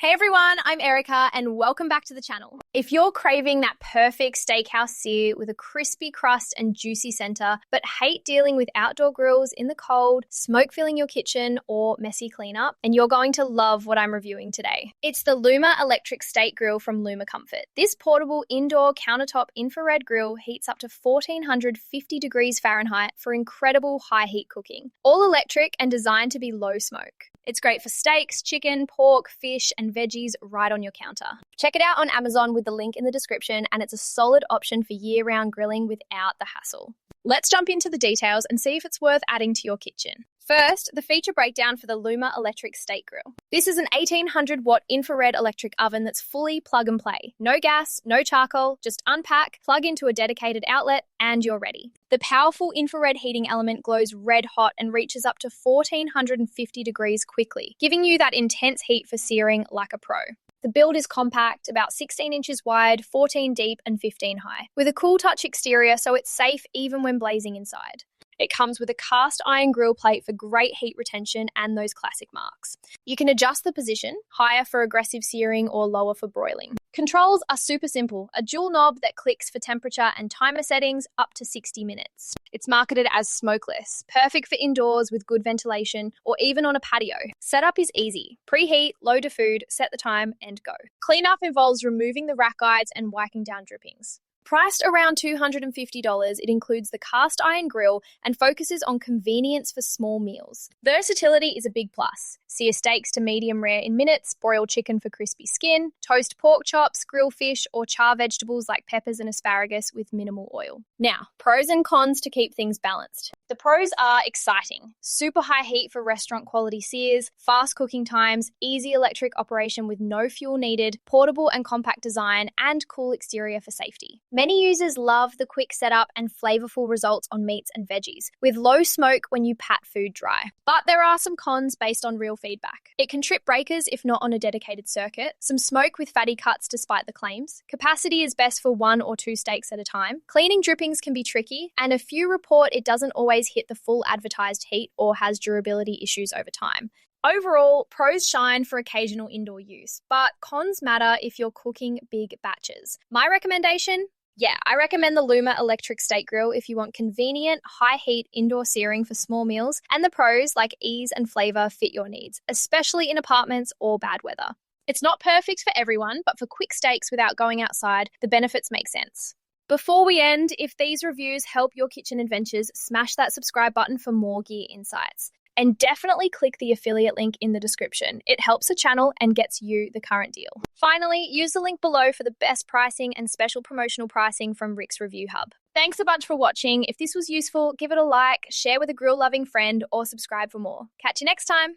Hey everyone, I'm Erica and welcome back to the channel. If you're craving that perfect steakhouse sear with a crispy crust and juicy center, but hate dealing with outdoor grills in the cold, smoke filling your kitchen, or messy cleanup, and you're going to love what I'm reviewing today. It's the Luma electric steak grill from Luma Comfort. This portable indoor countertop infrared grill heats up to 1450 degrees Fahrenheit for incredible high heat cooking. All electric and designed to be low smoke. It's great for steaks, chicken, pork, fish, and veggies right on your counter. Check it out on Amazon with the link in the description, and it's a solid option for year-round grilling without the hassle. Let's jump into the details and see if it's worth adding to your kitchen. First, the feature breakdown for the Luma electric steak grill. This is an 1800-watt infrared electric oven that's fully plug and play. No gas, no charcoal, just unpack, plug into a dedicated outlet, and you're ready. The powerful infrared heating element glows red hot and reaches up to 1450 degrees quickly, giving you that intense heat for searing like a pro. The build is compact, about 16 inches wide, 14 deep, and 15 high, with a cool touch exterior so it's safe even when blazing inside. It comes with a cast iron grill plate for great heat retention and those classic marks. You can adjust the position, higher for aggressive searing or lower for broiling. Controls are super simple, a dual knob that clicks for temperature and timer settings up to 60 minutes. It's marketed as smokeless, perfect for indoors with good ventilation or even on a patio. Setup is easy. Preheat, load a food, set the time, and go. Cleanup involves removing the rack guides and wiping down drippings. Priced around $250, it includes the cast iron grill and focuses on convenience for small meals. Versatility is a big plus. Sear steaks to medium rare in minutes, broil chicken for crispy skin, toast pork chops, grill fish, or char vegetables like peppers and asparagus with minimal oil. Now, pros and cons to keep things balanced. The pros are exciting. Super high heat for restaurant quality sears, fast cooking times, easy electric operation with no fuel needed, portable and compact design, and cool exterior for safety. Many users love the quick setup and flavorful results on meats and veggies, with low smoke when you pat food dry. But there are some cons based on real feedback. It can trip breakers if not on a dedicated circuit, some smoke with fatty cuts despite the claims, capacity is best for 1 or 2 steaks at a time, cleaning drippings can be tricky, and a few report it doesn't always hit the full advertised heat or has durability issues over time. Overall, pros shine for occasional indoor use, but cons matter if you're cooking big batches. My recommendation? Yeah, I recommend the Luma electric steak grill if you want convenient, high-heat indoor searing for small meals, and the pros like ease and flavor fit your needs, especially in apartments or bad weather. It's not perfect for everyone, but for quick steaks without going outside, the benefits make sense. Before we end, if these reviews help your kitchen adventures, smash that subscribe button for more gear insights. And definitely click the affiliate link in the description. It helps the channel and gets you the current deal. Finally, use the link below for the best pricing and special promotional pricing from Rick's Review Hub. Thanks a bunch for watching. If this was useful, give it a like, share with a grill-loving friend, or subscribe for more. Catch you next time.